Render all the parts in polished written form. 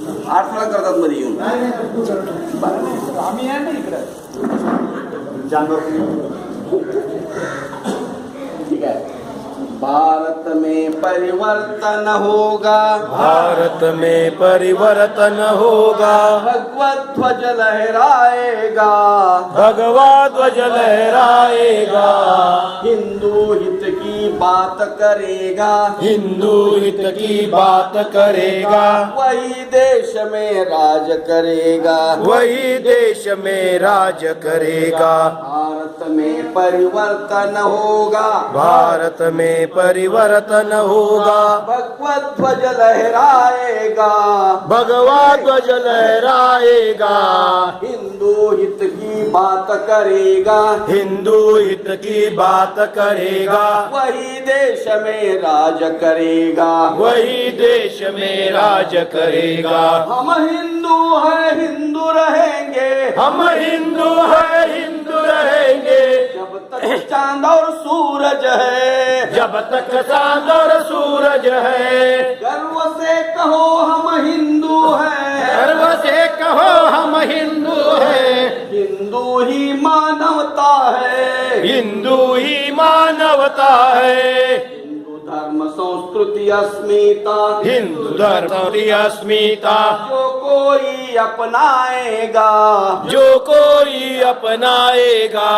अडथळा करतात मध्ये येऊन. आम्ही आहे ना इकडे. ठीक आहे. भारत में परिवर्तन होगा, भारत में परिवर्तन होगा, भगवत ध्वज लहराएगा, भगवा ध्वज लहराएगा, हिंदू हित की बात करेगा, हिंदू हित की बात करेगा, वही देश में राज करेगा, वही देश में राज करेगा, भारत में परिवर्तन होगा, भारत में परिवर्तन होगा, भगवत ध्वज लहराएगा, भगवा ध्वज लहराएगा, हिंदू हित की बात करेगा, हिंदू हित की बात करेगा, वही देश में राज करेगा, वही देश में राज करेगा, हम हिंदू हैं हिंदू रहेंगे, हम हिंदू हैं हिंदू रहेंगे, जब तक चांद और सूरज है, जब तक चांद और सूरज है, गर्व से कहो हम हिंदू हैं, गर्व से कहो हम हिंदू हैं, हिंदू ही मानवता है, हिंदू ही मानवता है, हिंदू धर्म संस्कृति अस्मिता, हिंदू धर्म की अस्मिता, जो कोई अपनाएगा, जो कोई अपनाएगा,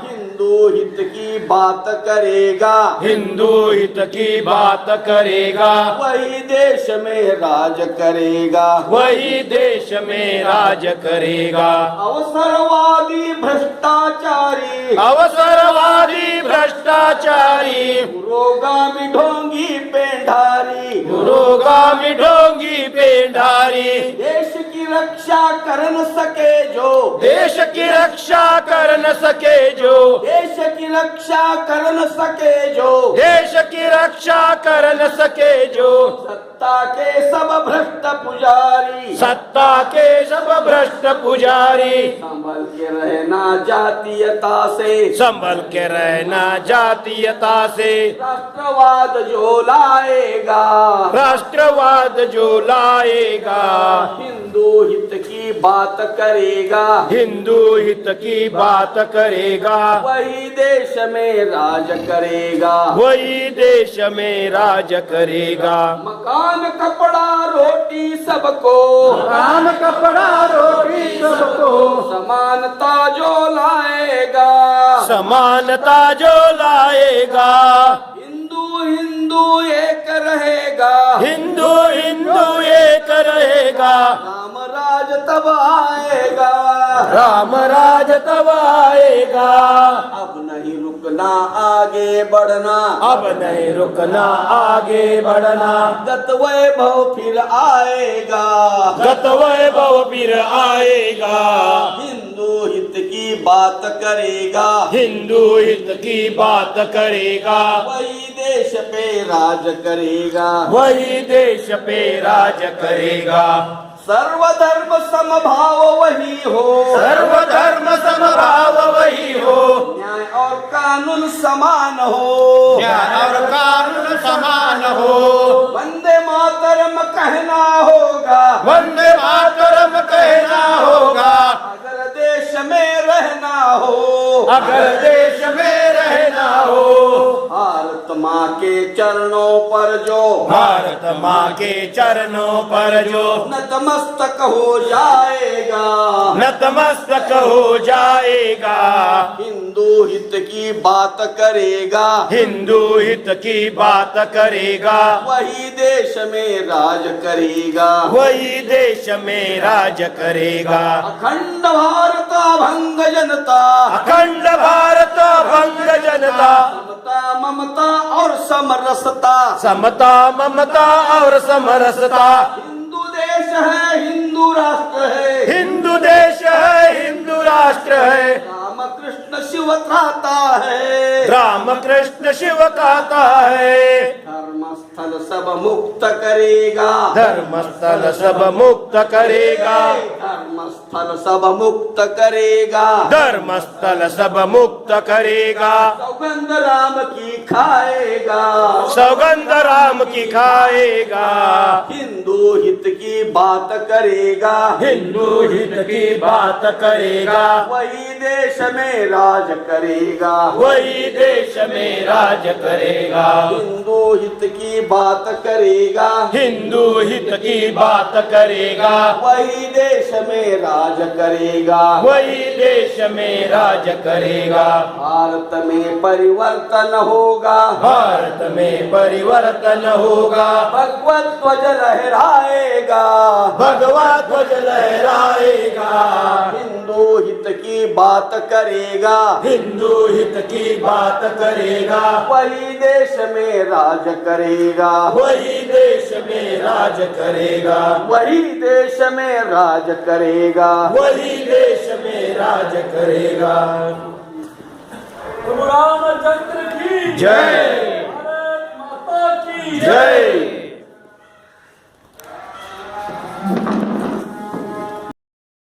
हिंदू हित की बात करेगा, हिंदू हित की बात करेगा, वही देश में राज करेगा, वही देश में राज करेगा, अवसरवादी भ्रष्टाचारी, अवसरवादी भ्रष्टाचारी, पुरोगामी ढोंगी पेंढारी, पुरोगामी ढोंगी पेंढारी, देश की रक्षा कर न सके जो, देश की रक्षा कर न सके जो, देश की रक्षा कर न सके जो, देश की रक्षा कर न सके जो, सत्ता के सब भ्रष्ट पुजारी, सत्ता के सब भ्रष्ट पुजारी, संभल के रहना जातीयता से, संभल के रहना जातीयता से, राष्ट्रवाद जो लाएगा, राष्ट्रवाद जो लाएगा, हिंदू हित की बात करेगा, हिंदू हित की बात करेगा, वही देश में राज करेगा, वही देश में राज करेगा, मकान कपड़ा रोटी सबको, राम कपड़ा रोटी सबको, समानता जो लाएगा, समानता जो लाएगा, हिंदू हिंदू एक रहेगा, हिंदू हिंदू एक रहेगा, राम राज तब आएगा, राम राज तब आएगा, अब नहीं रुकना आगे बढ़ना, अब नहीं रुकना आगे बढ़ना, गत वैभव फिर आएगा, गत वैभव फिर आएगा, हिंदू हित की बात करेगा, हिंदू हित की बात करेगा, वही देश पे राज करेगा, वही देश पे राज करेगा, सर्वधर्म समभाव वही हो, सर्वधर्म समभाव वही हो, न्याय और कानून समान हो, न्याय और कानून समान हो, वंदे मातरम कहना होगा, वंदे मातरम कहना होगा, अगर देश में रहना हो, अगर देश में रहना हो, भारत माँ के चरणों पर जो, भारत माँ के चरणों पर जो नतमस्तक हो जाएगा, नतमस्तक हो जाएगा, हिंदू हित की बात करेगा, हिंदू हित की बात करेगा, वही देश में राज करेगा, वही देश में राज करेगा, अखंड भारत भंग जनता, अखंड भारत भंग जनता, समता ममता और समरसता, समता ममता और समरसता, हिंदू देश है हिंदू राष्ट्र है, हिंदू देश है हिंदू राष्ट्र है, राम कृष्ण शिव त्राता है, राम कृष्ण शिव कहता है, धर्म धर्मस्थल सब मुक्त करेगा धर्मस्थल सब मुक्त करेगा धर्मस्थल सब मुक्त करेगा धर्मस्थल सब मुक्त करेगा सौगंध राम की खाएगा सौगंध राम की खाएगा हिंदू हित की बात करेगा हिंदू हित की बात करेगा वही देश में राज करेगा वही देश में राज करेगा हिंदू हित की बात करेगा हिंदू हित की बात करेगा वही देश में राज करेगा वही देश में राज करेगा भारत में परिवर्तन होगा भारत में परिवर्तन होगा भगवत ध्वज लहराएगा भगवा ध्वज लहराएगा हिंदू हित की बात करेगा हिंदू हित की बात करेगा वही देश में राज करेगा वही देश में राज करेगा वही देश में राज करेगा वही देश में राज करेगा प्रभु रामचंद्र की जय भारत माता की जय